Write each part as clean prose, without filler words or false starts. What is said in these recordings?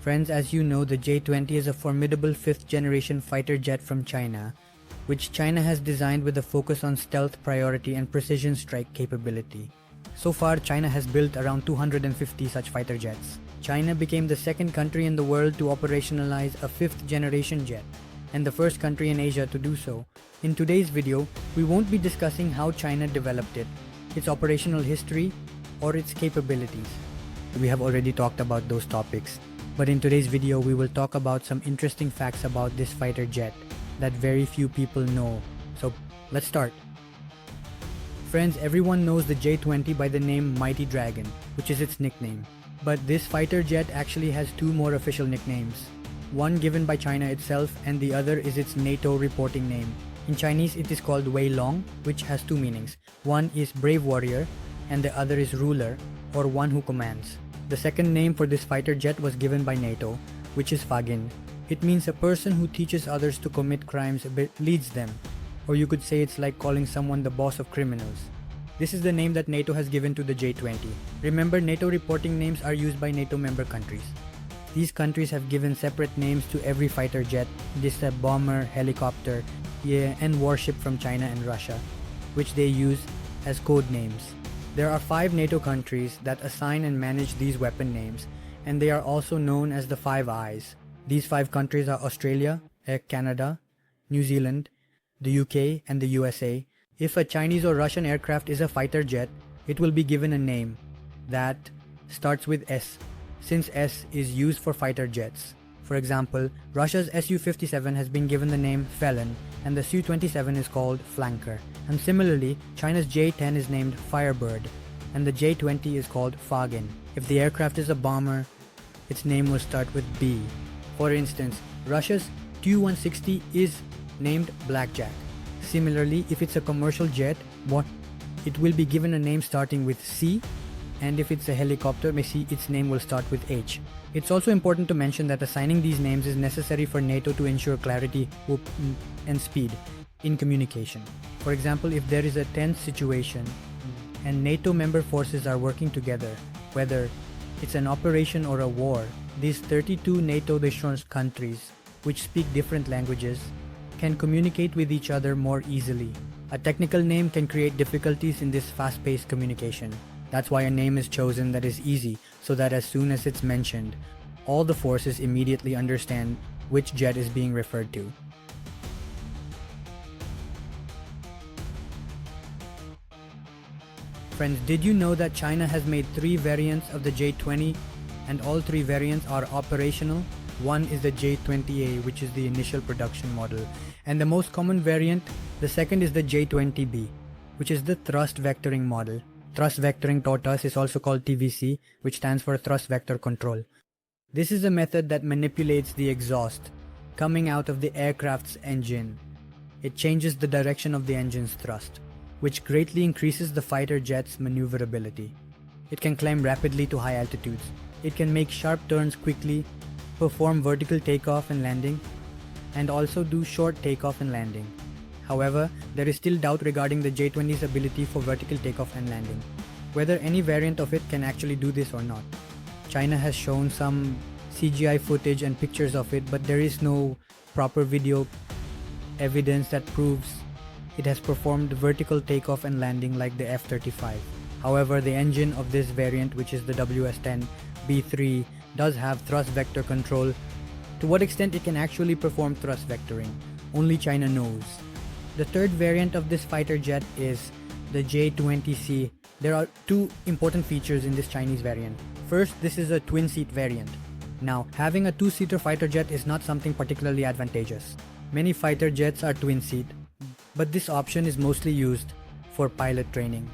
Friends, as you know, the J-20 is a formidable 5th generation fighter jet from China, which China has designed with a focus on stealth, priority and precision strike capability. So far, China has built around 250 such fighter jets. China became the second country in the world to operationalize a 5th generation jet, and the first country in Asia to do so. In today's video, we won't be discussing how China developed it, its operational history, or its capabilities. We have already talked about those topics, but in today's video we will talk about some interesting facts about this fighter jet that very few people know. So let's start. Friends, everyone knows the J-20 by the name Mighty Dragon, which is its nickname. But this fighter jet actually has two more official nicknames. One given by China itself and the other is its NATO reporting name. In Chinese it is called Wei Long, which has two meanings. One is brave warrior and the other is ruler, or one who commands. The second name for this fighter jet was given by NATO, which is Fagin. It means a person who teaches others to commit crimes but leads them. Or you could say it's like calling someone the boss of criminals. This is the name that NATO has given to the J-20. Remember, NATO reporting names are used by NATO member countries. These countries have given separate names to every fighter jet, this a bomber, helicopter, and warship from China and Russia, which they use as code names. There are 5 NATO countries that assign and manage these weapon names, and they are also known as the 5 Eyes. These 5 countries are Australia, Canada, New Zealand, the UK, and the USA. If a Chinese or Russian aircraft is a fighter jet, it will be given a name that starts with S, since S is used for fighter jets. For example, Russia's Su-57 has been given the name Felon, and the Su-27 is called Flanker. And similarly, China's J-10 is named Firebird, and the J-20 is called Fagin. If the aircraft is a bomber, its name will start with B. For instance, Russia's Tu-160 is named Blackjack. Similarly, if it's a commercial jet, it will be given a name starting with C, and if it's a helicopter, its name will start with H. It's also important to mention that assigning these names is necessary for NATO to ensure clarity and speed in communication. For example, if there is a tense situation and NATO member forces are working together, whether it's an operation or a war, these 32 NATO countries, which speak different languages, can communicate with each other more easily. A technical name can create difficulties in this fast-paced communication. That's why a name is chosen that is easy, so that as soon as it's mentioned, all the forces immediately understand which jet is being referred to. Friends, did you know that China has made 3 variants of the J-20 and all 3 variants are operational? One is the J-20A, which is the initial production model, and the most common variant, the second is the J-20B, which is the thrust vectoring model. Thrust vectoring taught us is also called TVC, which stands for thrust vector control. This is a method that manipulates the exhaust coming out of the aircraft's engine. It changes the direction of the engine's thrust, which greatly increases the fighter jet's maneuverability. It can climb rapidly to high altitudes. It can make sharp turns quickly, perform vertical takeoff and landing, and also do short takeoff and landing. However, there is still doubt regarding the J-20's ability for vertical takeoff and landing, whether any variant of it can actually do this or not. China has shown some CGI footage and pictures of it, but there is no proper video evidence that proves it has performed vertical takeoff and landing like the F-35. However, the engine of this variant, which is the WS-10B3, does have thrust vector control. To what extent it can actually perform thrust vectoring, only China knows. The third variant of this fighter jet is the J-20C. There are 2 important features in this Chinese variant. First, this is a twin-seat variant. Now, having a 2-seater fighter jet is not something particularly advantageous. Many fighter jets are twin-seat, but this option is mostly used for pilot training.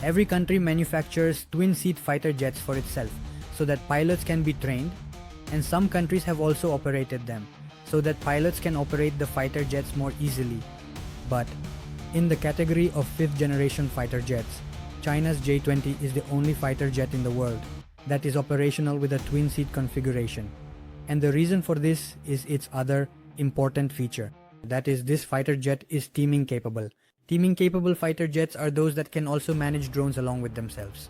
Every country manufactures twin-seat fighter jets for itself so that pilots can be trained, and some countries have also operated them so that pilots can operate the fighter jets more easily. But in the category of 5th generation fighter jets, China's J-20 is the only fighter jet in the world that is operational with a twin-seat configuration. And the reason for this is its other important feature. That is, this fighter jet is teaming capable. Teaming capable fighter jets are those that can also manage drones along with themselves.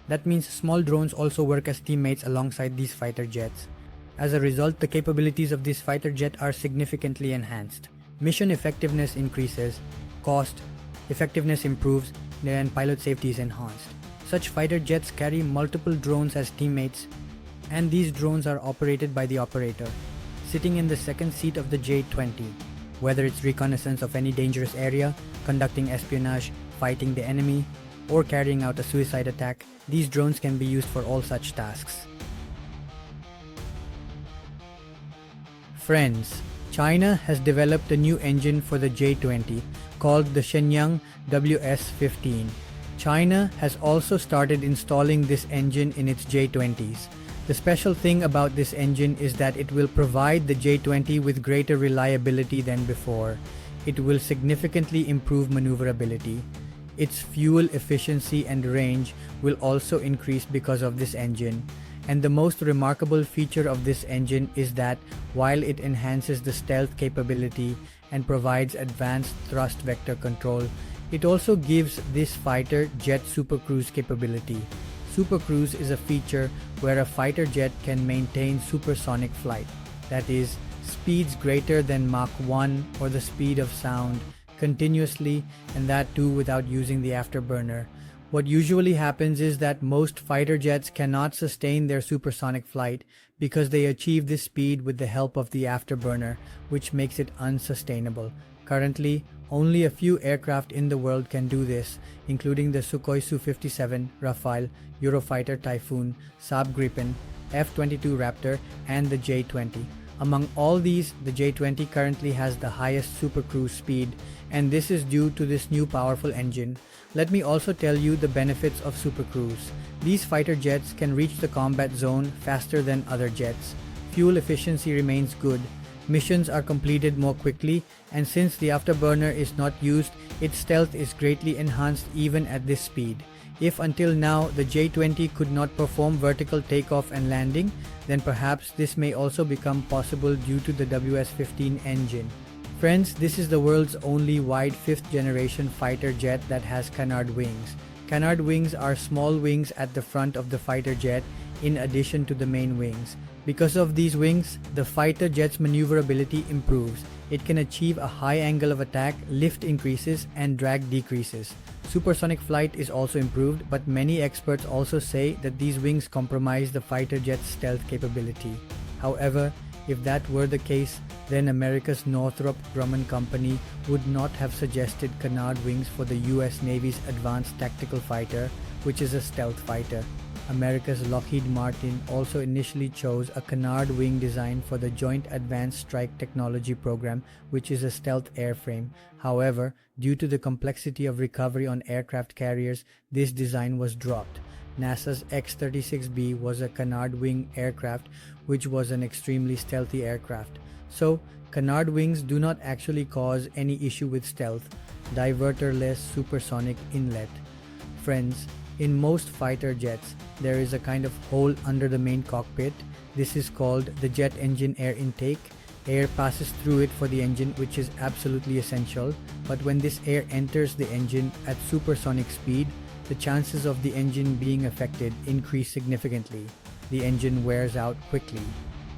That means small drones also work as teammates alongside these fighter jets. As a result, the capabilities of this fighter jet are significantly enhanced. Mission effectiveness increases, cost effectiveness improves, and pilot safety is enhanced. Such fighter jets carry multiple drones as teammates, and these drones are operated by the operator, sitting in the second seat of the J-20. Whether it's reconnaissance of any dangerous area, conducting espionage, fighting the enemy, or carrying out a suicide attack, these drones can be used for all such tasks. Friends, China has developed a new engine for the J-20 called the Shenyang WS-15. China has also started installing this engine in its J-20s. The special thing about this engine is that it will provide the J-20 with greater reliability than before. It will significantly improve maneuverability. Its fuel efficiency and range will also increase because of this engine. And the most remarkable feature of this engine is that while it enhances the stealth capability and provides advanced thrust vector control, it also gives this fighter jet supercruise capability. Supercruise is a feature where a fighter jet can maintain supersonic flight, that is, speeds greater than Mach 1 or the speed of sound continuously, and that too without using the afterburner. What usually happens is that most fighter jets cannot sustain their supersonic flight because they achieve this speed with the help of the afterburner, which makes it unsustainable. Currently, only a few aircraft in the world can do this, including the Sukhoi Su-57, Rafale, Eurofighter Typhoon, Saab Gripen, F-22 Raptor, and the J-20. Among all these, the J-20 currently has the highest supercruise speed, and this is due to this new powerful engine. Let me also tell you the benefits of supercruise. These fighter jets can reach the combat zone faster than other jets. Fuel efficiency remains good. Missions are completed more quickly, and since the afterburner is not used, its stealth is greatly enhanced even at this speed. If until now the J-20 could not perform vertical takeoff and landing, then perhaps this may also become possible due to the WS-15 engine. Friends, this is the world's only wide 5th generation fighter jet that has canard wings. Canard wings are small wings at the front of the fighter jet in addition to the main wings. Because of these wings, the fighter jet's maneuverability improves. It can achieve a high angle of attack, lift increases, and drag decreases. Supersonic flight is also improved, but many experts also say that these wings compromise the fighter jet's stealth capability. However, if that were the case, then America's Northrop Grumman company would not have suggested canard wings for the US Navy's Advanced Tactical Fighter, which is a stealth fighter. America's Lockheed Martin also initially chose a canard wing design for the Joint Advanced Strike Technology program, which is a stealth airframe. However, due to the complexity of recovery on aircraft carriers, this design was dropped. NASA's X-36B was a canard wing aircraft, which was an extremely stealthy aircraft. So, canard wings do not actually cause any issue with stealth. Diverter-less supersonic inlet. Friends, in most fighter jets, there is a kind of hole under the main cockpit. This is called the jet engine air intake. Air passes through it for the engine, which is absolutely essential. But when this air enters the engine at supersonic speed, the chances of the engine being affected increase significantly. The engine wears out quickly.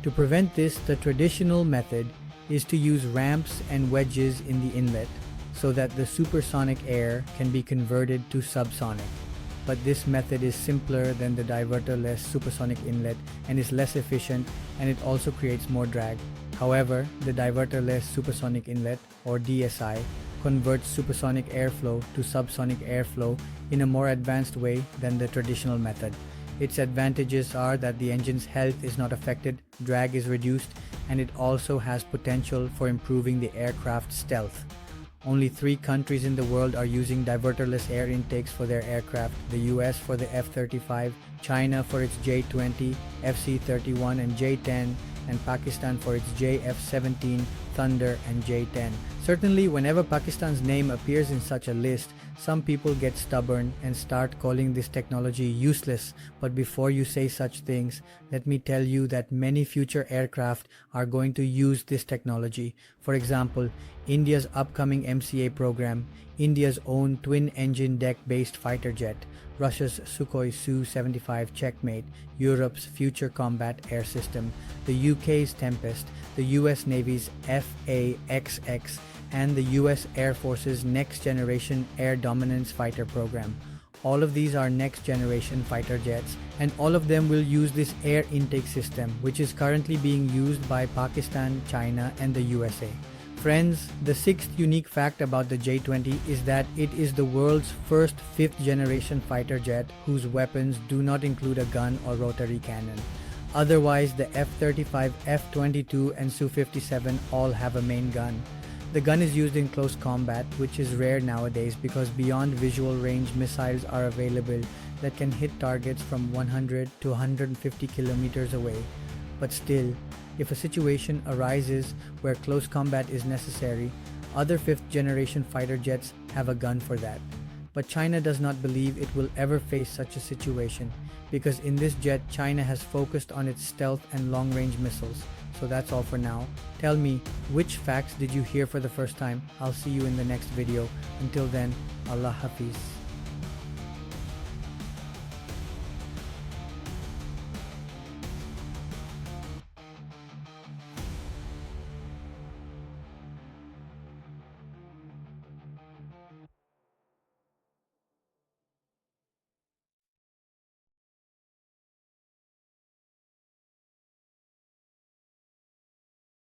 To prevent this, the traditional method is to use ramps and wedges in the inlet so that the supersonic air can be converted to subsonic. But this method is simpler than the diverter-less supersonic inlet and is less efficient, and it also creates more drag. However, the diverter-less supersonic inlet, or DSI, converts supersonic airflow to subsonic airflow in a more advanced way than the traditional method. Its advantages are that the engine's health is not affected, drag is reduced, and it also has potential for improving the aircraft's stealth. Only 3 countries in the world are using diverterless air intakes for their aircraft: the US for the F-35, China for its J-20, FC-31 and J-10, and Pakistan for its JF-17, Thunder and J-10. Certainly, whenever Pakistan's name appears in such a list, some people get stubborn and start calling this technology useless. But before you say such things, let me tell you that many future aircraft are going to use this technology. For For example, India's upcoming MCA program, India's own twin-engine deck-based fighter jet, Russia's Sukhoi Su-75 Checkmate, Europe's Future Combat Air System, the UK's Tempest, the US Navy's FA-XX, and the US Air Force's Next Generation Air Dominance Fighter program. All of these are next-generation fighter jets, and all of them will use this air intake system, which is currently being used by Pakistan, China, and the USA. Friends, the sixth unique fact about the J-20 is that it is the world's first fifth-generation fighter jet whose weapons do not include a gun or rotary cannon. Otherwise, the F-35, F-22, and Su-57 all have a main gun. The gun is used in close combat, which is rare nowadays because beyond visual range missiles are available that can hit targets from 100 to 150 kilometers away. But still, if a situation arises where close combat is necessary, other fifth-generation fighter jets have a gun for that. But China does not believe it will ever face such a situation because in this jet, China has focused on its stealth and long-range missiles. So that's all for now. Tell me, which facts did you hear for the first time? I'll see you in the next video. Until then, Allah Hafiz.